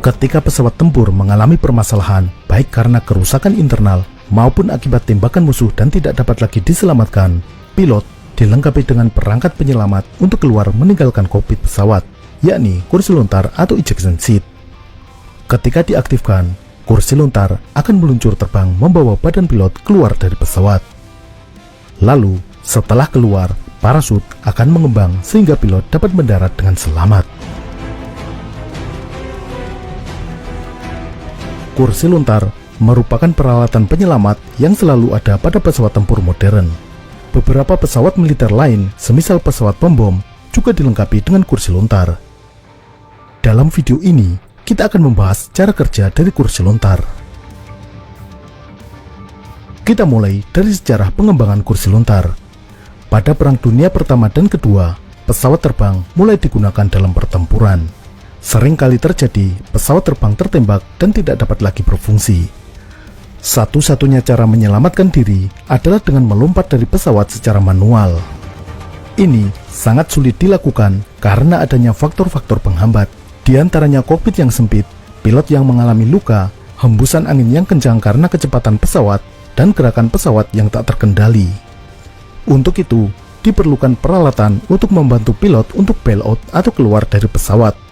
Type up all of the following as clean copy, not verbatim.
Ketika pesawat tempur mengalami permasalahan, baik karena kerusakan internal maupun akibat tembakan musuh dan tidak dapat lagi diselamatkan, pilot dilengkapi dengan perangkat penyelamat untuk keluar meninggalkan kokpit pesawat, yakni kursi lontar atau ejection seat. Ketika diaktifkan, kursi lontar akan meluncur terbang membawa badan pilot keluar dari pesawat. Lalu, setelah keluar, parasut akan mengembang sehingga pilot dapat mendarat dengan selamat. Kursi lontar merupakan peralatan penyelamat yang selalu ada pada pesawat tempur modern. Beberapa pesawat militer lain, semisal pesawat pembom, juga dilengkapi dengan kursi lontar. Dalam video ini, kita akan membahas cara kerja dari kursi lontar. Kita mulai dari sejarah pengembangan kursi lontar. Pada Perang Dunia Pertama dan Kedua, pesawat terbang mulai digunakan dalam pertempuran. Sering kali terjadi pesawat terbang tertembak dan tidak dapat lagi berfungsi. Satu-satunya cara menyelamatkan diri adalah dengan melompat dari pesawat secara manual. Ini sangat sulit dilakukan karena adanya faktor-faktor penghambat, di antaranya kokpit yang sempit, pilot yang mengalami luka, hembusan angin yang kencang karena kecepatan pesawat, dan gerakan pesawat yang tak terkendali. Untuk itu, diperlukan peralatan untuk membantu pilot untuk bailout atau keluar dari pesawat.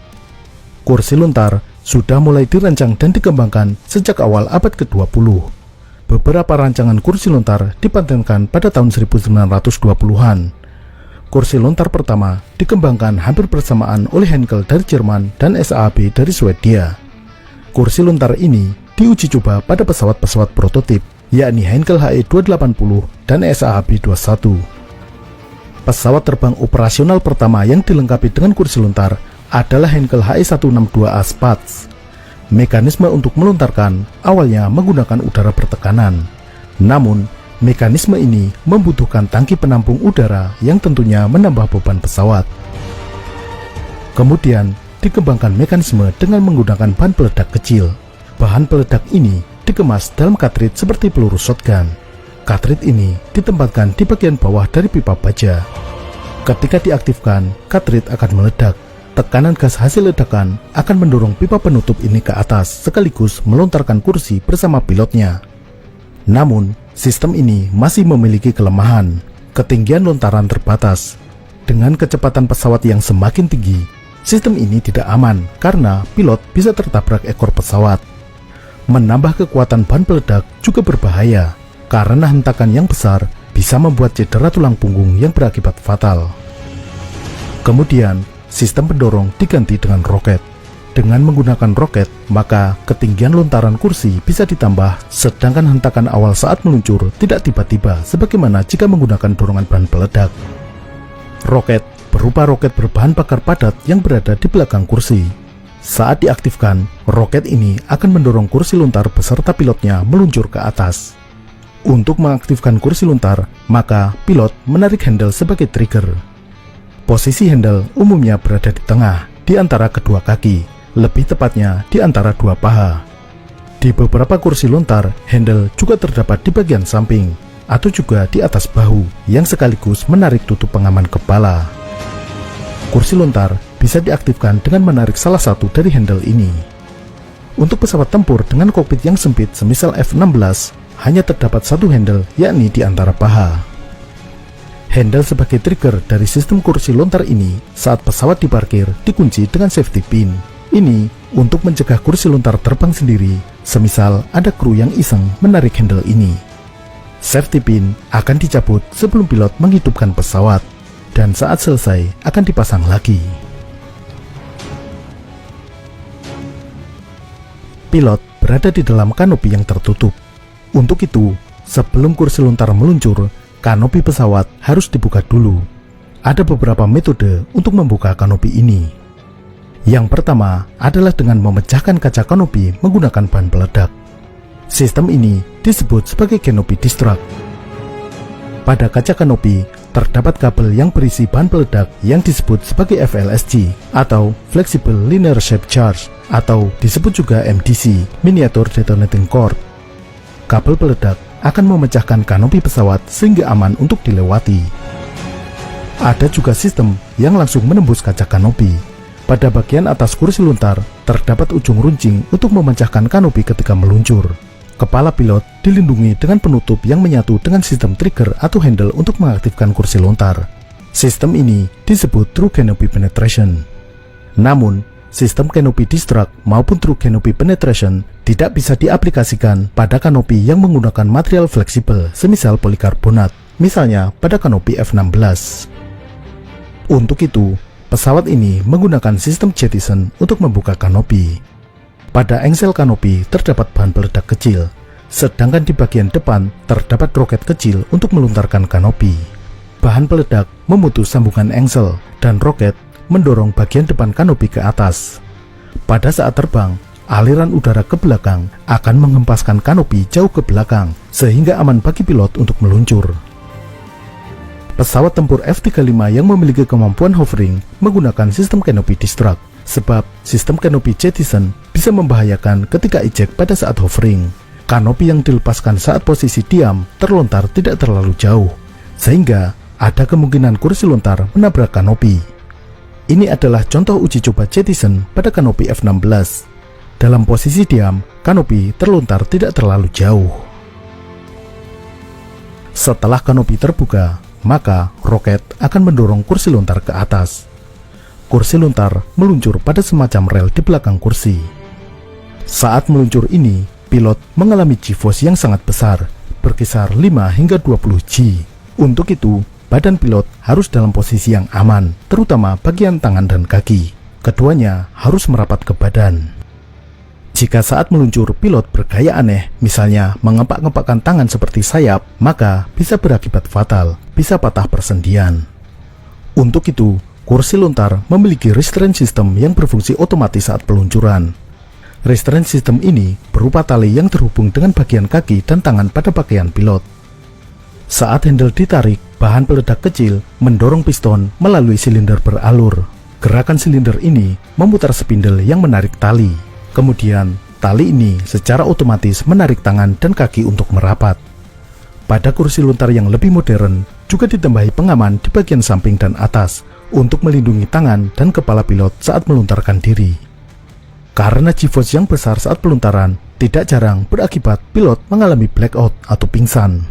Kursi lontar sudah mulai dirancang dan dikembangkan sejak awal abad ke-20. Beberapa rancangan kursi lontar dipatenkan pada tahun 1920-an. Kursi lontar pertama dikembangkan hampir bersamaan oleh Henkel dari Jerman dan SAAB dari Swedia. Kursi lontar ini diuji coba pada pesawat-pesawat prototip, yakni Henkel HE-280 dan SAAB-21. Pesawat terbang operasional pertama yang dilengkapi dengan kursi lontar adalah Henkel HE-162A Spatz. Mekanisme untuk melontarkan awalnya menggunakan udara bertekanan. Namun, mekanisme ini membutuhkan tangki penampung udara yang tentunya menambah beban pesawat. Kemudian, dikembangkan mekanisme dengan menggunakan bahan peledak kecil. Bahan peledak ini dikemas dalam katrit seperti peluru shotgun. Katrit ini ditempatkan di bagian bawah dari pipa baja. Ketika diaktifkan, katrit akan meledak. Tekanan gas hasil ledakan akan mendorong pipa penutup ini ke atas sekaligus melontarkan kursi bersama pilotnya. Namun, sistem ini masih memiliki kelemahan. Ketinggian lontaran terbatas. Dengan kecepatan pesawat yang semakin tinggi, sistem ini tidak aman karena pilot bisa tertabrak ekor pesawat. Menambah kekuatan bahan peledak juga berbahaya karena hentakan yang besar bisa membuat cedera tulang punggung yang berakibat fatal. Kemudian, sistem pendorong diganti dengan roket. Dengan menggunakan roket, maka ketinggian lontaran kursi bisa ditambah, sedangkan hentakan awal saat meluncur tidak tiba-tiba sebagaimana jika menggunakan dorongan bahan peledak. Roket berupa roket berbahan bakar padat yang berada di belakang kursi. Saat diaktifkan, roket ini akan mendorong kursi lontar beserta pilotnya meluncur ke atas. Untuk mengaktifkan kursi lontar, maka pilot menarik handle sebagai trigger. Posisi handle umumnya berada di tengah, di antara kedua kaki, lebih tepatnya di antara dua paha. Di beberapa kursi lontar, handle juga terdapat di bagian samping, atau juga di atas bahu, yang sekaligus menarik tutup pengaman kepala. Kursi lontar bisa diaktifkan dengan menarik salah satu dari handle ini. Untuk pesawat tempur dengan kokpit yang sempit semisal F-16, hanya terdapat satu handle, yakni di antara paha. Handle sebagai trigger dari sistem kursi lontar ini saat pesawat diparkir dikunci dengan safety pin. Ini untuk mencegah kursi lontar terbang sendiri, semisal ada kru yang iseng menarik handle ini. Safety pin akan dicabut sebelum pilot menghidupkan pesawat, dan saat selesai akan dipasang lagi. Pilot berada di dalam kanopi yang tertutup. Untuk itu, sebelum kursi lontar meluncur, kanopi pesawat harus dibuka dulu. Ada beberapa metode untuk membuka kanopi ini. Yang pertama adalah dengan memecahkan kaca kanopi menggunakan bahan peledak. Sistem ini disebut sebagai canopy destruct. Pada kaca kanopi terdapat kabel yang berisi bahan peledak yang disebut sebagai FLSC atau Flexible Linear Shape Charge, atau disebut juga MDC, Miniature Detonating Cord. Kabel peledak akan memecahkan kanopi pesawat sehingga aman untuk dilewati. Ada juga sistem yang langsung menembus kaca kanopi. Pada bagian atas kursi lontar, terdapat ujung runcing untuk memecahkan kanopi ketika meluncur. Kepala pilot dilindungi dengan penutup yang menyatu dengan sistem trigger atau handle untuk mengaktifkan kursi lontar. Sistem ini disebut True Canopy Penetration. Namun, sistem Canopy Destruct maupun True Canopy Penetration tidak bisa diaplikasikan pada kanopi yang menggunakan material fleksibel semisal polikarbonat, misalnya pada kanopi F-16. Untuk itu, pesawat ini menggunakan sistem jettison untuk membuka kanopi. Pada engsel kanopi terdapat bahan peledak kecil, sedangkan di bagian depan terdapat roket kecil untuk meluntarkan kanopi. Bahan peledak memutus sambungan engsel dan roket mendorong bagian depan kanopi ke atas. Pada saat terbang, aliran udara ke belakang akan menghempaskan kanopi jauh ke belakang sehingga aman bagi pilot untuk meluncur. Pesawat tempur F-35 yang memiliki kemampuan hovering menggunakan sistem Canopy Destruct, sebab sistem Canopy Jettison bisa membahayakan ketika eject pada saat hovering. Kanopi yang dilepaskan saat posisi diam terlontar tidak terlalu jauh, sehingga ada kemungkinan kursi lontar menabrak kanopi. Ini adalah contoh uji coba jettison pada kanopi F-16. Dalam posisi diam, kanopi terlontar tidak terlalu jauh. Setelah kanopi terbuka, maka roket akan mendorong kursi lontar ke atas. Kursi lontar meluncur pada semacam rel di belakang kursi. Saat meluncur ini, pilot mengalami G-force yang sangat besar, berkisar 5 hingga 20 G. Untuk itu, badan pilot harus dalam posisi yang aman, terutama bagian tangan dan kaki. Keduanya harus merapat ke badan. Jika saat meluncur pilot bergaya aneh, misalnya mengepak-ngepakkan tangan seperti sayap, maka bisa berakibat fatal, bisa patah persendian. Untuk itu, kursi lontar memiliki restraint system yang berfungsi otomatis saat peluncuran. Restraint system ini berupa tali yang terhubung dengan bagian kaki dan tangan pada pakaian pilot. Saat handle ditarik, bahan peledak kecil mendorong piston melalui silinder beralur. Gerakan silinder ini memutar spindle yang menarik tali. Kemudian, tali ini secara otomatis menarik tangan dan kaki untuk merapat. Pada kursi lontar yang lebih modern, juga ditambahi pengaman di bagian samping dan atas untuk melindungi tangan dan kepala pilot saat melontarkan diri. Karena G-force yang besar saat peluntaran, tidak jarang berakibat pilot mengalami blackout atau pingsan.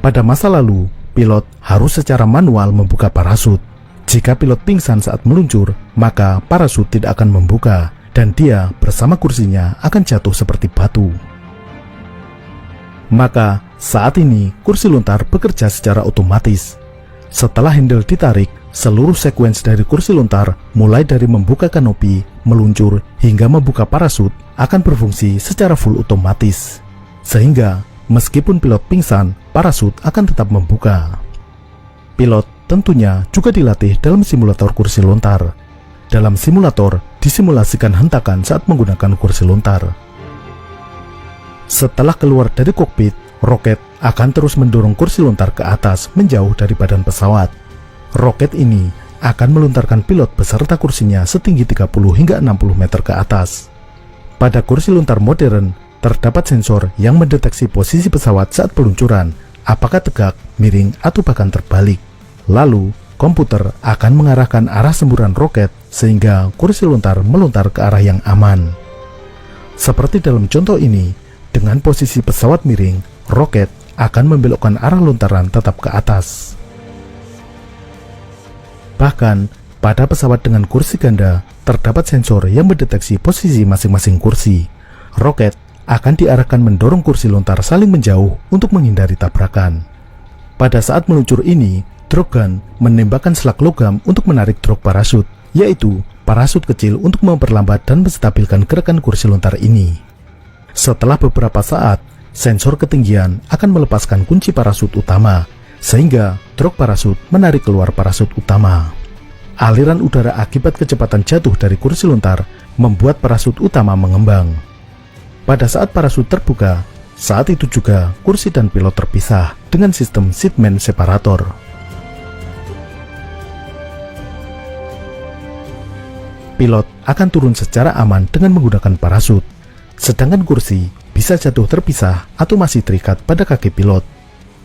Pada masa lalu, pilot harus secara manual membuka parasut. Jika pilot pingsan saat meluncur, maka parasut tidak akan membuka, dan dia bersama kursinya akan jatuh seperti batu. Maka, saat ini kursi lontar bekerja secara otomatis. Setelah handle ditarik, seluruh sekuens dari kursi lontar, mulai dari membuka kanopi, meluncur, hingga membuka parasut, akan berfungsi secara full otomatis. Sehingga, meskipun pilot pingsan, parasut akan tetap membuka. Pilot tentunya juga dilatih dalam simulator kursi lontar. Dalam simulator, disimulasikan hentakan saat menggunakan kursi lontar. Setelah keluar dari kokpit, roket akan terus mendorong kursi lontar ke atas menjauh dari badan pesawat. Roket ini akan melontarkan pilot beserta kursinya setinggi 30 hingga 60 meter ke atas. Pada kursi lontar modern, terdapat sensor yang mendeteksi posisi pesawat saat peluncuran, apakah tegak, miring, atau bahkan terbalik. Lalu, komputer akan mengarahkan arah semburan roket sehingga kursi lontar melontar ke arah yang aman. Seperti dalam contoh ini, dengan posisi pesawat miring, roket akan membelokkan arah lontaran tetap ke atas. Bahkan, pada pesawat dengan kursi ganda, terdapat sensor yang mendeteksi posisi masing-masing kursi. Roket akan diarahkan mendorong kursi lontar saling menjauh untuk menghindari tabrakan. Pada saat meluncur ini, drop gun menembakkan selak logam untuk menarik drop parasut, yaitu parasut kecil untuk memperlambat dan menstabilkan gerakan kursi lontar ini. Setelah beberapa saat, sensor ketinggian akan melepaskan kunci parasut utama, sehingga drop parasut menarik keluar parasut utama. Aliran udara akibat kecepatan jatuh dari kursi lontar membuat parasut utama mengembang. Pada saat parasut terbuka, saat itu juga kursi dan pilot terpisah dengan sistem seatman separator. Pilot akan turun secara aman dengan menggunakan parasut, sedangkan kursi bisa jatuh terpisah atau masih terikat pada kaki pilot.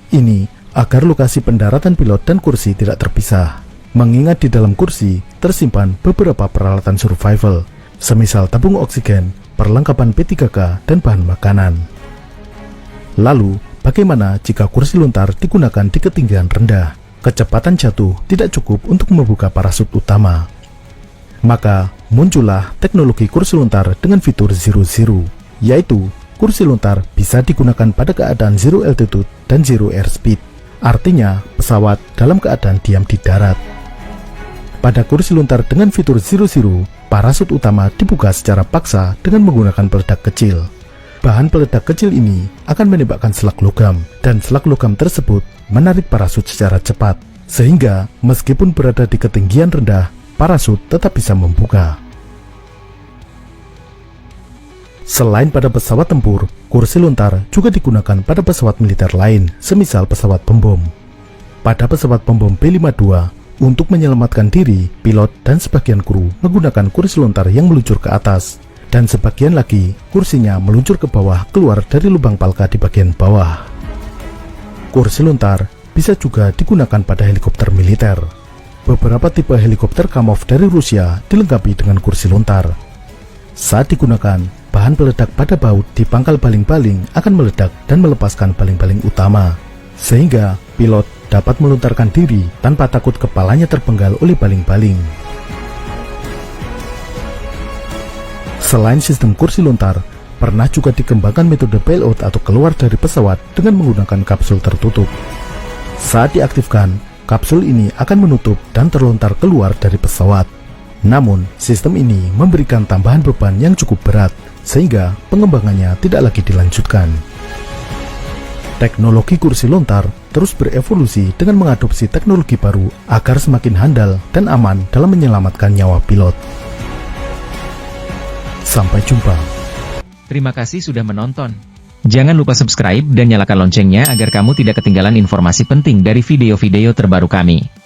Ini agar lokasi pendaratan pilot dan kursi tidak terpisah. mengingat di dalam kursi tersimpan beberapa peralatan survival, semisal tabung oksigen, perlengkapan P3K, dan bahan makanan. Lalu, bagaimana jika kursi lontar digunakan di ketinggian rendah? Kecepatan jatuh tidak cukup untuk membuka parasut utama. Maka, muncullah teknologi kursi lontar dengan fitur zero-zero, yaitu kursi lontar bisa digunakan pada keadaan zero altitude dan zero airspeed, artinya pesawat dalam keadaan diam di darat. Pada kursi lontar dengan fitur zero-zero, parasut utama dibuka secara paksa dengan menggunakan peledak kecil. Bahan peledak kecil ini akan menembakkan selak logam, dan selak logam tersebut menarik parasut secara cepat, sehingga meskipun berada di ketinggian rendah, parasut tetap bisa membuka. Selain pada pesawat tempur, kursi lontar juga digunakan pada pesawat militer lain, semisal pesawat pembom. Pada pesawat pembom B-52, untuk menyelamatkan diri, pilot dan sebagian kru menggunakan kursi lontar yang meluncur ke atas, dan sebagian lagi kursinya meluncur ke bawah keluar dari lubang palka di bagian bawah. Kursi lontar bisa juga digunakan pada helikopter militer. Beberapa tipe helikopter Kamov dari Rusia dilengkapi dengan kursi lontar. Saat digunakan, bahan peledak pada baut di pangkal baling-baling akan meledak dan melepaskan baling-baling utama, sehingga pilot dapat melontarkan diri tanpa takut kepalanya terpenggal oleh baling-baling. Selain sistem kursi lontar, pernah juga dikembangkan metode bailout atau keluar dari pesawat dengan menggunakan kapsul tertutup. Saat diaktifkan, kapsul ini akan menutup dan terlontar keluar dari pesawat. Namun, sistem ini memberikan tambahan beban yang cukup berat, sehingga pengembangannya tidak lagi dilanjutkan. Teknologi kursi lontar terus berevolusi dengan mengadopsi teknologi baru agar semakin handal dan aman dalam menyelamatkan nyawa pilot. Sampai jumpa. Terima kasih sudah menonton. Jangan lupa subscribe dan nyalakan loncengnya agar kamu tidak ketinggalan informasi penting dari video-video terbaru kami.